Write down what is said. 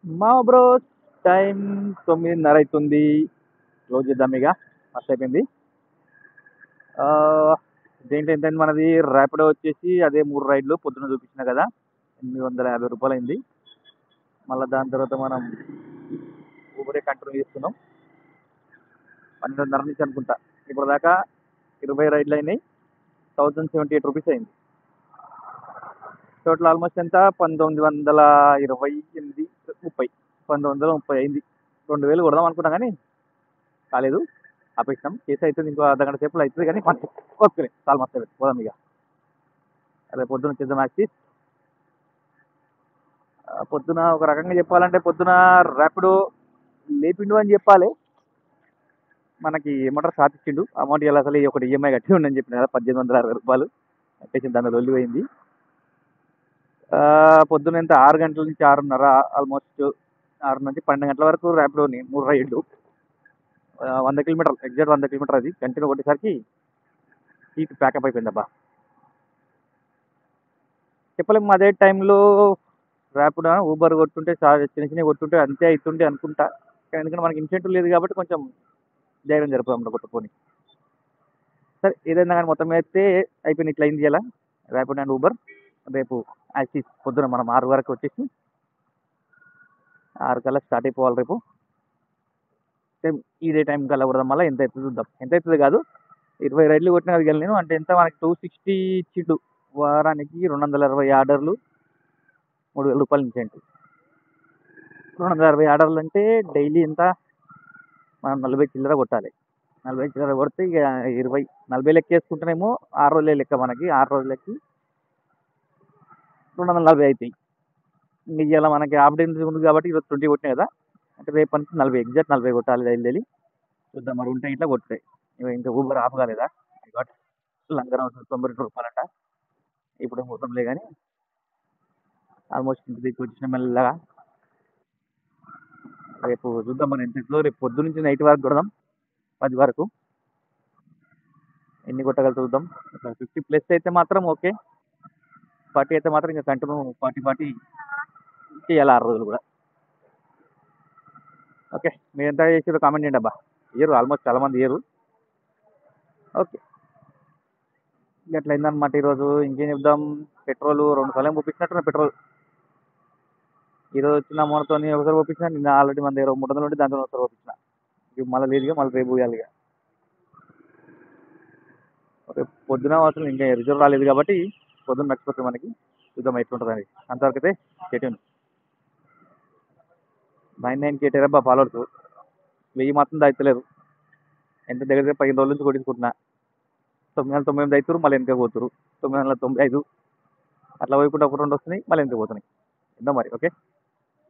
మా bro time 9:30 అవుతుంది. Close చేద్దాం ఇక. మస్తు అయిపోయింది. ఆ, దేంట్లో ఎంత అయింది మనది? ర్యాపిడో వచ్చేసి అదే 3 రైడ్లు పొద్దున్న చూపించిన కదా, రూ. 850 అయింది. మళ్ళీ దాని తర్వాత మనం ఊబరే కంటిన్యూ చేస్తున్నాం. 12:30 నుంచి అనుకుంటా. ఇప్పుడు దాకా 20 రైడ్లు అయినాయి. రూ. 1078 అయింది. టోటల్ ఆల్మోస్ట్ ఎంత? 1928 30 1930 అయింది. 2000 కొడదాం అనుకున్నా కానీ కాలేదు, ఆపేసినాం. కేసు అవుతుంది, ఇంకో అర్ధగంట సేపులో అవుతుంది కానీ మనకి ఓకే చాలా మస్తు అవుతుంది. పోదాం ఇక. అదే పొద్దున చేద్దాం యాక్సిస్. పొద్దున ఒక రకంగా చెప్పాలంటే పొద్దున ర్యాపిడో లేపిండు అని చెప్పాలి. మనకి ఏమంటారు, సాధించిండు. అమౌంట్ ఇలా అసలు ఒకటి ఈఎంఐ కట్టి ఉండని చెప్పిన కదా, రూ. 1860 కట్టేసి దానిలో వెళ్ళిపోయింది. పొద్దున ఎంత? 6 గంటల నుంచి 6:30, ఆల్మోస్ట్ 6 నుంచి 12 గంటల వరకు ర్యాపిడోని 3 రైడ్లు. 100 కిలోమీటర్లు, ఎగ్జాక్ట్ 100 కిలోమీటర్. అది కంటిన్యూ కొట్టేసరికి హీట్ ప్యాకప్ అయిపోయింది అబ్బా. చెప్పలేము అదే టైంలో ర్యాపిడో ఊబర్ కొట్టుంటే చిన్న చిన్నవి కొట్టుంటే అంతే అవుతుండే అనుకుంటా. కానీ ఎందుకంటే మనకి ఇన్సెంటివ్ లేదు కాబట్టి కొంచెం ధైర్యం జరుపుదాం కొట్టుకొని. సరే ఏదైనా కానీ మొత్తం అయితే అయిపోయింది. ఇట్లా అయింది ఇలా ర్యాపిడో అండ్ ఊబర్. రేపు యాక్సిస్ పొద్దున మనం 6 వరకు వచ్చేసి 6 కల్లా స్టార్ట్ అయిపోవాలి రేపు. సేమ్ ఇదే టైం కల్లా కొడదాం. మళ్ళీ ఎంత అవుతుంది చూద్దాం. ఎంత అవుతుంది కాదు, 20 రైడ్లు కొట్టినా అది నేను అంటే ఎంత మనకి 260 ఇచ్చిండు. వారానికి 260 ఆర్డర్లు, రూ. 3000 ఇన్సెంటివ్. 260 ఆర్డర్లు అంటే డైలీ ఎంత? మనం 40 చిల్లర కొట్టాలి. 40 చిల్లర కొడితే ఇక 40 లెక్క వేసుకుంటేనేమో 6 రోజులే లెక్క. మనకి 6 రోజులకి 240 అవుతాయి. ఇంక ఇవాళ మనకి హాఫ్ డే ఉంది కాబట్టి ఈరోజు 20 కొట్టినాయి కదా, అంటే రేపు నుంచి 40, ఎగ్జాక్ట్ 40 కొట్టాలి డైలీ. చూద్దాం మరి ఉంటే ఇట్లా కొట్టుతాయి. ఇంకా ఊబర్ ఆఫ్ కాలేదా? లంగరం రూ. 92 అంట. ఇప్పుడు పోతాంలే కానీ ఆల్మోస్ట్ ఇంటి దగ్గర వచ్చిన మెల్లగా. రేపు చూద్దాం మన ఇంట్లో. రేపు పొద్దు నుంచి నైట్ వరకు కొడదాం, 10 వరకు. ఎన్ని కొట్టగలుగుతా చూద్దాం. 50+ అయితే మాత్రం ఓకే. 40 అయితే మాత్రం ఇంకా కంటిన్యూ 40 చేయాలి 6 రోజులు కూడా. ఓకే, మీరు ఎంత చేసారో కామెంట్ చేయండి అబ్బా. ఇయరు ఆల్మోస్ట్ చాలా మంది ఇయరు. ఓకే, ఇట్లా అయిందనమాట ఈరోజు. ఇంకేం చెప్దాం. పెట్రోల్ 2 సార్లు పంపించినట్టున్నా. పెట్రోల్ ఈరోజు వచ్చిన అమౌంట్తో ఒకసారి పంపించిన. నిన్న ఆల్రెడీ మన దగ్గర 300 ఉంటే దాంతో ఒకసారి పంపించిన. ఇక మళ్ళీ లేదు, మళ్ళీ రేపు పోయాలి ఇక. రేపు పొద్దున అసలు ఇంకా రిజర్వ్ రాలేదు కాబట్టి పొద్దున్న మర్చిపోతుంది మనకి. చూద్దాం ఎట్లుంటుంది అనేది. అంతవరకు అయితే కేటీఎన్ 99 కేటీ అబ్బా ఫాలోవర్స్. 1000 మాత్రం దాగుతలేరు. ఎంత దగ్గర దగ్గర 15 రోజుల నుంచి కొట్టించుకుంటున్నా. 999 అవుతారు, మళ్ళీ వెనక పోతురు. 995 అట్లా పోయకుండా ఒక 2 వస్తున్నాయి, మళ్ళీ వెనక పోతున్నాయి. ఎంతో మరి. ఓకే.